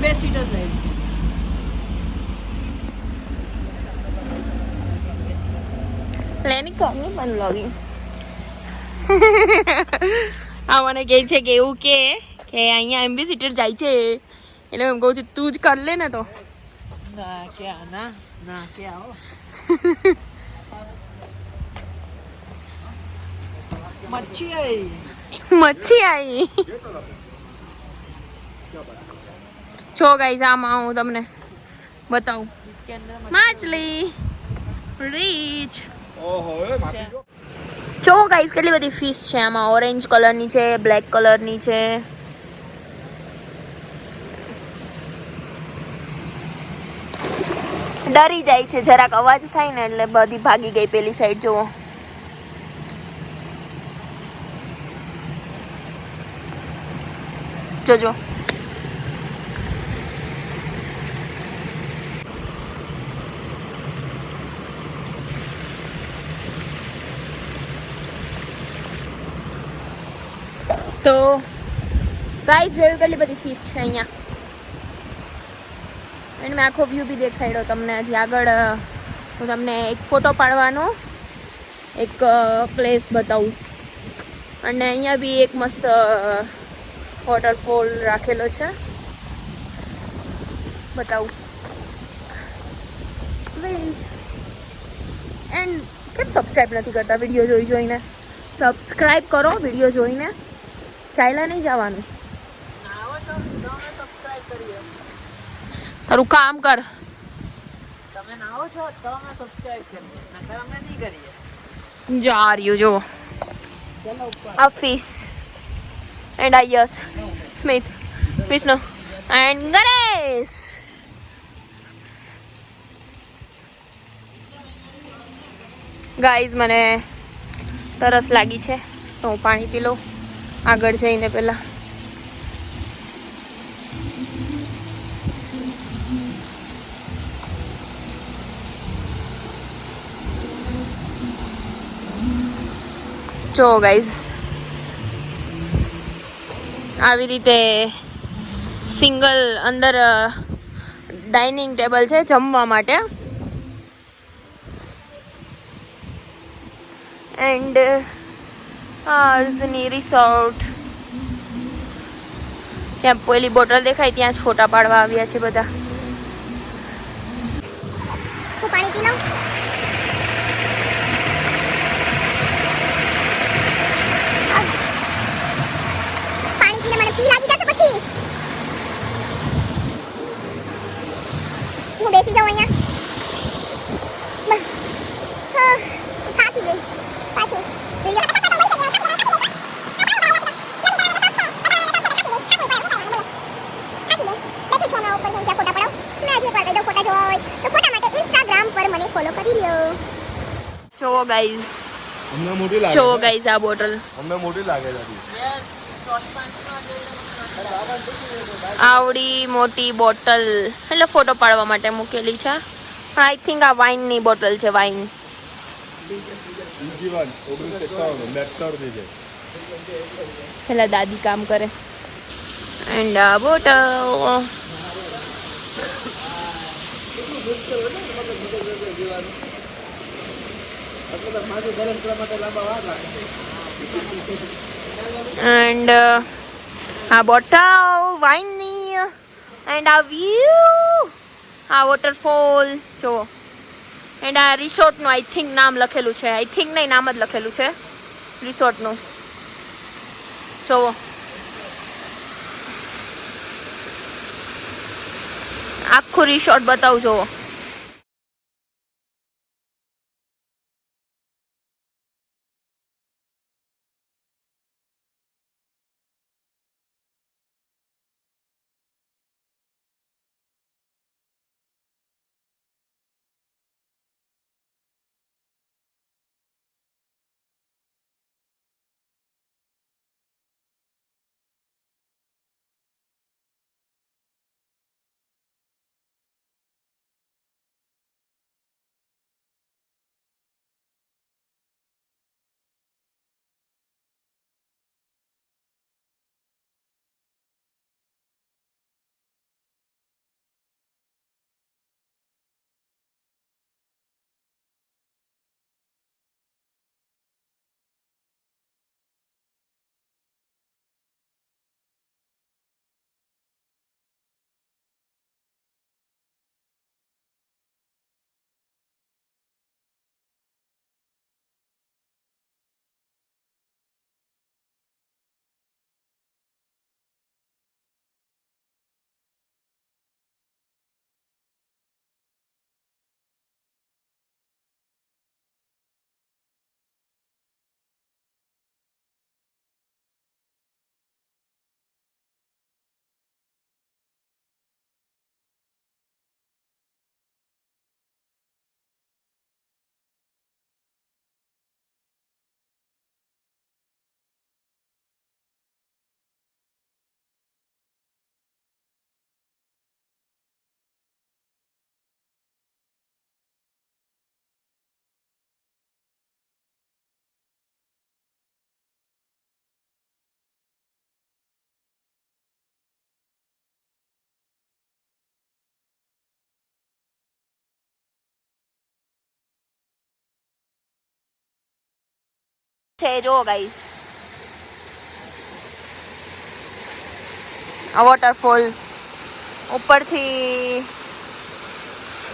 એમ્બેસીડર line લેની કોની પણ vlogging આ મને કહે છે કે એવું કે અહીંયા એમ્બેસીડર જાય છે એટલે હું કહું છું તું જ કર લે ને તો ના ક્યાં ના ના ક્યાં હો મચ્છી આવી છો ગાઈસ આમાં હું તમને બતાવું માછલી રીચ જો ગાઈસ કેટલી બધી ફિશ છે આમાં ઓરેન્જ કલરની છે બ્લેક કલરની છે ડરી જાય છે જરાક અવાજ થાય ને એટલે બધી ભાગી ગઈ પેલી સાઈડ જુઓ જોજો તો ગાઈસ જોયું કેટલી બધી ફિશ છે અહીંયા અને મેં આખો વ્યૂ બી દેખાડ્યો તમને હજી આગળ હું તમને એક ફોટો પાડવાનો એક પ્લેસ બતાવું અને અહીંયા બી એક મસ્ત વોટરફોલ રાખેલો છે બતાવું એન્ડ કેમ સબસ્ક્રાઈબ નથી કરતા વિડીયો જોઈને સબસ્ક્રાઈબ કરો વિડીયો જોઈને ચાલ્યા નહીં જવાનું આવો છો તો અમે સબસ્ક્રાઇબ કરીએ તારું કામ કર તમે નાવો છો તો અમે સબસ્ક્રાઇબ કરીએ નકર અમે નહીં કરીએ જા રહ્યું જો ચલો ઉપર a fish and I yes Smith Vishnu and Ganesh guys મને તરસ લાગી છે તો હું પાણી પી લઉં આગળ જઈને પહેલા જો ગાઈઝ આવી રીતે સિંગલ અંદર ડાઇનિંગ ટેબલ છે જમવા માટે એન્ડ આર્ઝની રિસોર્ટ ત્યાં પેલી બોટલ દેખાય ત્યાં જ ફોટા પાડવા આવ્યા છે બધા હું પાણી પી લઉં પાણી પીને મને પી લાગી જશે પછી હું બેસી જાઉં અહીંયા થાકી ગઈ પાછી ફોલો કરી લ્યો જો ગાઈઝ અમને મોટી લાગે જો ગાઈઝ આ બોટલ અમને મોટી લાગે છે આવડી મોટી બોટલ એટલે ફોટો પાડવા માટે મૂકેલી છે પણ આઈ થિંક આ વાઇન ની બોટલ છે વાઇન બીજી વાત 1951 મેક્ટર ની છે પેલા દાદી કામ કરે એન્ડ આ બોટલ એન્ડ આ બોટલ વાઇનની એન્ડ આ વ્યૂ આ વોટરફોલ જો એન્ડ આ રિસોર્ટનું આઈ થિંક નામ લખેલું છે આઈ થિંક નહીં નામ જ લખેલું છે રિસોર્ટનું જોવો આખું રિસોર્ટ બતાવું જોવો છે જો ગાઈસ, આ વોટરફોલ ઉપરથી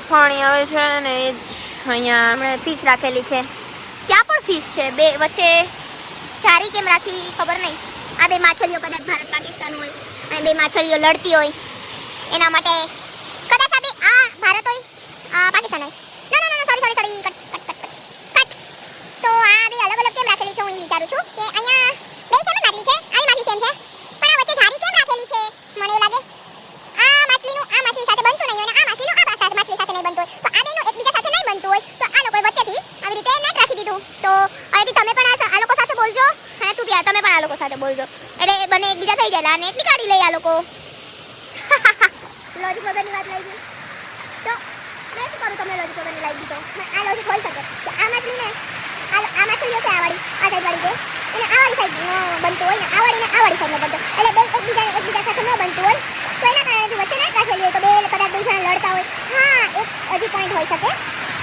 પાણી આવે છે ને એ જ અહીંયા હમણાં ફીસ રાખેલી છે. ત્યાં પણ ફીસ છે. બે વચ્ચે ચારી કેમ રાખી ખબર નહીં. આ બે માછલીઓ કદાચ ભારત પાકિસ્તાન હોય અને બે માછલીઓ લડતી હોય એના માટે કદાચ આ બે આ ભારત હોય આ પાકિસ્તાન હોય. ના ના ના સોરી સોરી સોરી કટ. તો આ બે અલગ અલગ કેમ રાખેલી છે હું એ વિચારું છું કે અહીંયા બે સેમ માછલી છે, આ માછલી સેમ છે, પણ આ વચ્ચે ધારી કેમ રાખેલી છે? મને એવું લાગે આ માછલીનું આ માછલી સાથે બનતું નહીં હોય અને આ માછલીનું આ માછલી સાથે નહીં બનતું હોય, તો આ બેનું એકબીજા સાથે નહીં બનતું હોય, તો આ લોકોએ વચ્ચેથી આવી રીતે નેટ રાખી દીધું. તો હવેથી તમે પણ આ લોકો સાથે બોલજો અને તું બી તમે પણ આ લોકો સાથે બોલજો, એટલે બંને એકબીજા થઈ ગયેલા અને એટલી કાઢી લઈ આ લોકો. લોજિક વગરની વાત લઈ ગઈ તો મેં શું કરું? તમને લોજિક વગરની લઈ દીધો. આ લોજિક હોઈ શકે કે આ માછલીને આ માછલીઓ છે, આ વાળી આ સાઈડ વાળી છે એને આ વાળી સાઈડ બનતું હોય ને આ વાળીને આ વાળી સાઈડ બનતું, એટલે બે એકબીજા સાથે ન બનતું હોય, તો એના કારણે વચ્ચે નેટ રાખેલી હોય તો બે કદાચ બે જણા લડતા હોય. હા, એક હજી પોઈન્ટ હોઈ શકે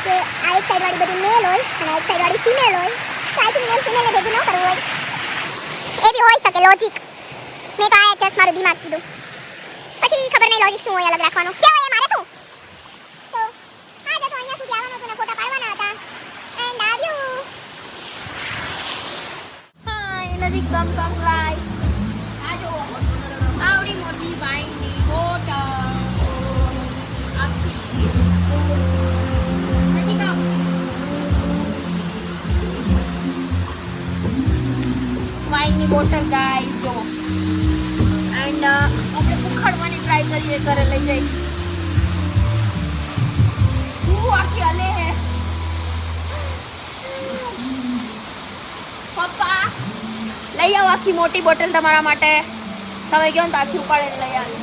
કે આ એક સાઈડ વાળી બધી મેલ હોય અને આ એક સાઈડ વાળી ફિમેલ હોય, તો આઈ થિંક મેલ ફિમેલને ભેગું ન કરવું હોય, એ બી હોઈ શકે લોજિક. મેં તો આ જસ્ટ મારું દિમાગ કીધું, પછી ખબર નહીં લોજિક શું હોય અલગ રાખવાનું. ચાલો એ મારે શું તો આ જતો અહીંયા સુધી આવવાનું હતું ને ફોટા પાડવાના હતા એન્ડ આવ્યું. હા એ નજીક કમ રાઈટ. આ જો આવડી મોટી વાઈનની બોટલ આખી નજીક આવ. વાઈનની બોટલ ગાઈસ જો, એન્ડ આપણે ઉખાડવાની ટ્રાય કરીએ, ઘરે લઈ જઈ. આખી હલે હે પપ્પા, લઈ આવો આખી મોટી બોટલ તમારા માટે. તમે કહો ને તો આખી ઉપાડીને લઈ આવી.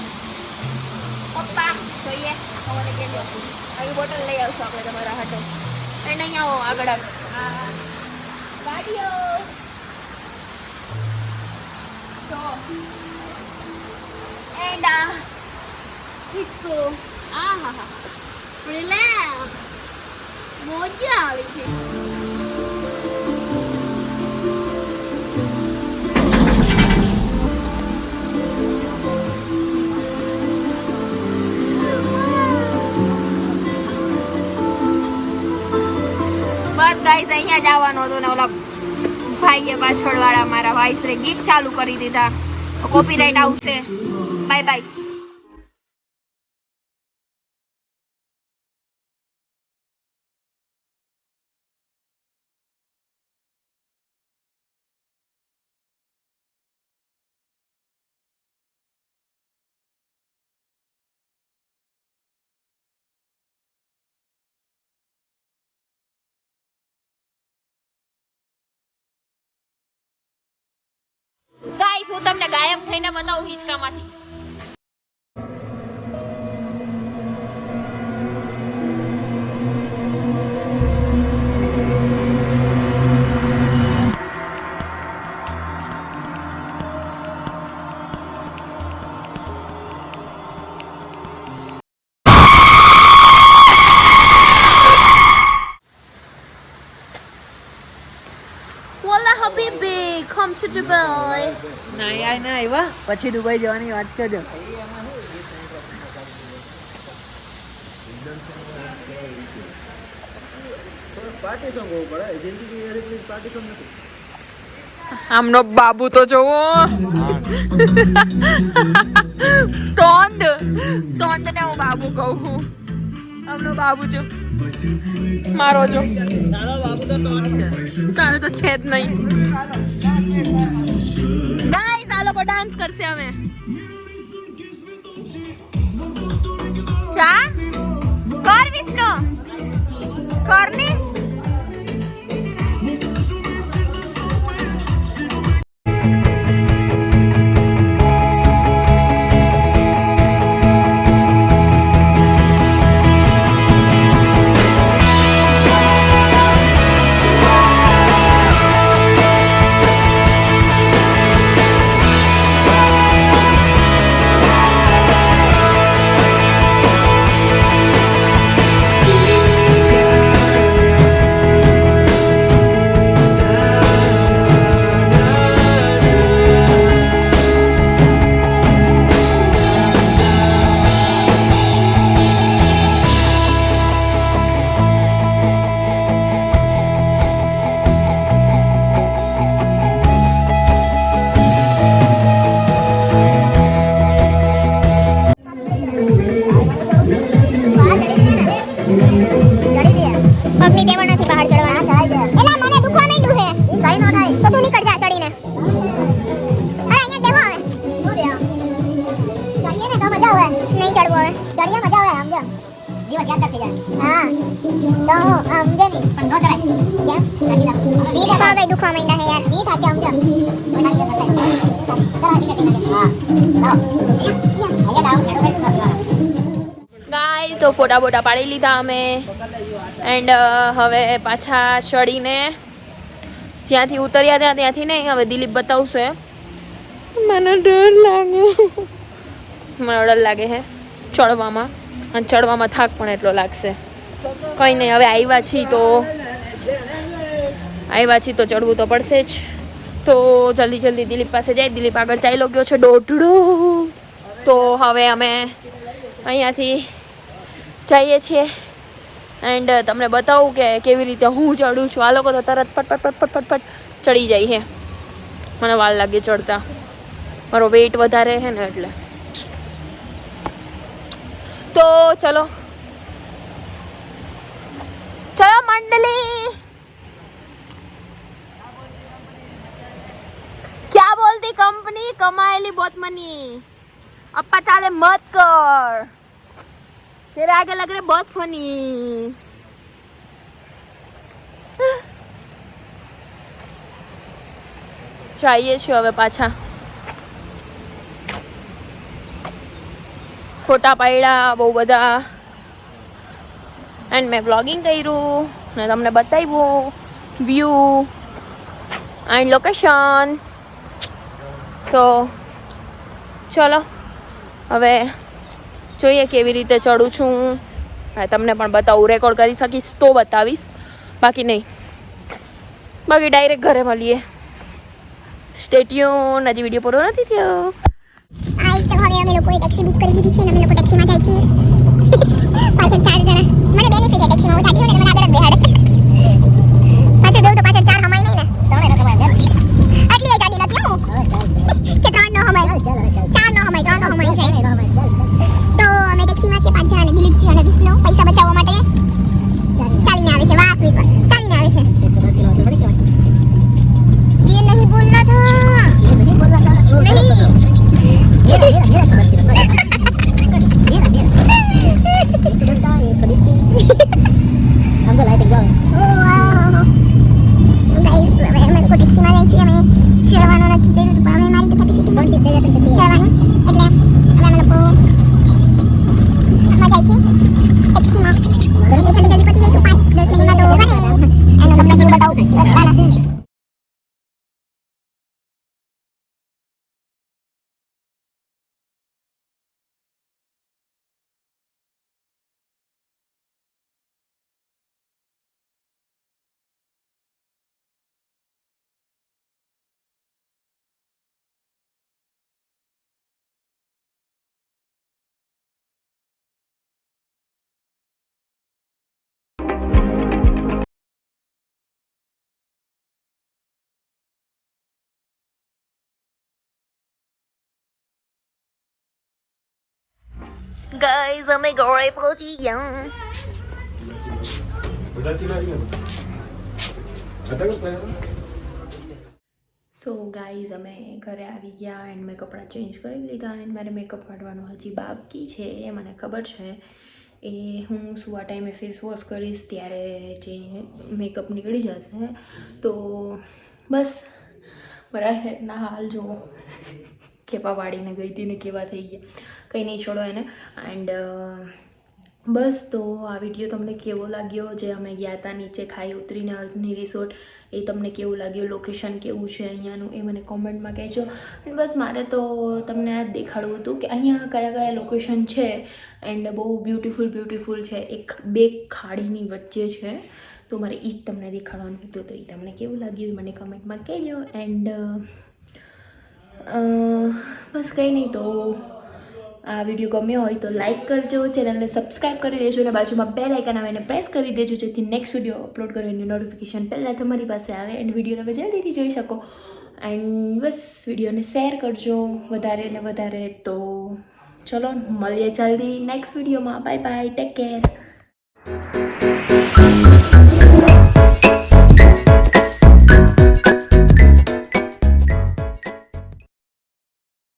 પપ્પા જોઈએ તમારે કે જો આખી બોટલ લઈ આવશું આપણે તમારા હાટે. એન્ડ અહીંયા આવો આગળ આ ગાડીઓ તો એન્ડ આ હિચકો. આ હા હા રિલેક્સ, મજા આવે છે. બસ ગાઈસ અહીંયા જ આવવાનું હતું ને ઓલા ભાઈએ પાછળ વાળા મારા વાઈસરે ગીત ચાલુ કરી દીધા, કોપીરાઈટ આવશે. Bye bye. ગાઈસ હું તમને ગાયબ થઈને બતાવું હિંચકામાંથી. Wallah habibi, come to Dubai. ના આવ્યા પછી દુબઈ જવાની વાત કરજો. આમનો બાબુ તો જોવો, તોંદ ને હું બાબુ કહું. આમનો બાબુ જો, મારો જો, તારો તો છે જ નહીં. ગાઈસ આ લોકો ડાન્સ કરશે અમે. જા કર વિષ્ણુ, કર ને. ચડવું હવે ચડીએ મજા આવે આમ જો દિવસ યાદ થઈ જાય હા તો આમ જે ની પણ નો ચડાય કેમ વી તો હવે દુખવા માંડ્યા હે યાર વી થાકે આમ જો ગાય તો ફોટા બોટા પાડી લીધા અમે એન્ડ હવે પાછા ચડીને જ્યાંથી ઉતર્યા હતા ત્યાંથી નહીં હવે દિલીપ બતાવશે. મને ડર લાગે હે ચડવામાં અને ચડવામાં થાક પણ એટલો લાગશે. કંઈ નહીં હવે આવ્યા છીએ તો ચડવું તો પડશે જ. તો જલ્દી દિલીપ પાસે જાય. દિલીપ આગળ ચાલ્યો ગયો છે દોઢડો. તો હવે અમે અહીંયાથી જઈએ છીએ એન્ડ તમને બતાવું કે કેવી રીતે હું ચડું છું. આ લોકો તો તરત ફટ ચડી જાય છે. મને વાર લાગે ચડતા, મારો વેઇટ વધારે છે ને એટલે. तो चलो मंडली, क्या बोलती कंपनी कमाएली बहुत मनी. अप्पा चाले मत कर, तेरे आगे लग रहे बहुत फनी. चाहिए छे હવે પાછા ફોટા પાડ્યા બહુ બધા એન્ડ મેં વ્લોગિંગ કર્યું ને તમને બતાવ્યું વ્યૂ એન્ડ લોકેશન. તો ચલો હવે જોઈએ કેવી રીતે ચડું છું. તમને પણ બતાવું, રેકોર્ડ કરી શકીશ તો બતાવીશ, બાકી નહીં. બાકી ડાયરેક્ટ ઘરે મળીએ. Stay tune. હજી વિડીયો પૂરો નથી થયો. આઈ તો હવે અમે લોકોએ ટેક્સી બુક કરી દીધી છે અને અમે લોકો ટેક્સીમાં જાય છીએ. પાછળ 4 જણા. મને બેનિફિટ છે ટેક્સીમાં, હું જાતી હોય ને મને આગળ જ બેહાડે. પાછળ બેહું તો પાછળ 4 હમાય નહીં ને. તમે ન કમાય બેન. આટલી જાડી નથી હું. કે 3 નો હમાય. 4 નો હમાય, 3 નો હમાય છે. તો અમે ટેક્સીમાં છે 5 જણા અને દિલીપ જી અને વિષ્ણુ પૈસા બચાવવા માટે ચાલીને આવે છે. વાહ સ્વીપર ચાલીને આવે છે. 110 કિલો છે, બડી કહેવાય. ये नहीं बोलना था, नहीं बोलना था, नहीं मेरा 110 किलो सॉरी मेरा 110 का 120 हम तो लाइट जाओ. ओ वाह गाइस, मैं को ટેક્સી માં જાય છે. અમે શેરવાનો નથી કર્યું તો પણ અમે મારી તો કેપેસિટી પણ ઠીક થઈ જશે ચડવાની, એટલે અમે લોકો માં જાય છે ટેક્સીમાં. એટલે જલ્દી પહોંચી જઈશું 5-10 મિનિટમાં તો ઘરે. એનો તમને વ્યૂ બતાવું રસ્તાના. ગાઈઝ અમે ઘરે પહોંચી ગયા. સો ગાઈઝ અમે ઘરે આવી ગયા એન્ડ મેં કપડાં ચેન્જ કરી લીધા એન્ડ મારે મેકઅપ કાઢવાનો હજી બાકી છે, એ મને ખબર છે. એ હું સુવા ટાઈમે ફેસ વોશ કરીશ ત્યારે જે મેકઅપ નીકળી જશે. તો બસ મારા હેરના હાલ જુઓ, કેવા વાળીને ગઈ હતી ને કેવા થઈ ગયા. કંઈ નહીં, છોડો એને. એન્ડ બસ તો આ વિડીયો તમને કેવો લાગ્યો, જે અમે ગયા હતા નીચે ખાઈ ઉતરીને અર્ઝની રિસોર્ટ, એ તમને કેવું લાગ્યું, લોકેશન કેવું છે અહીંયાનું એ મને કોમેન્ટમાં કહેજો. એન્ડ બસ મારે તો તમને આ દેખાડવું હતું કે અહીંયા કયા કયા લોકેશન છે એન્ડ બહુ બ્યુટિફુલ છે. એક બે ખાડીની વચ્ચે છે, તો મારે એ જ તમને દેખાડવાનું હતું. તો એ તમને કેવું લાગ્યું એ મને કમેન્ટમાં કહેજો. એન્ડ બસ કંઈ નહીં, તો આ વિડીયો ગમ્યો હોય તો લાઇક કરજો, ચેનલને સબસ્ક્રાઈબ કરી દેજો અને બાજુમાં બેલ આઇકન આવે એને પ્રેસ કરી દેજો, જેથી નેક્સ્ટ વિડીયો અપલોડ કરો એની નોટિફિકેશન પહેલાં તમારી પાસે આવે એન્ડ વિડીયો તમે જલ્દીથી જોઈ શકો. એન્ડ બસ વિડીયોને શેર કરજો વધારે ને વધારે. તો ચલો મળીએ જલ્દી નેક્સ્ટ વિડીયોમાં. Bye bye, take care.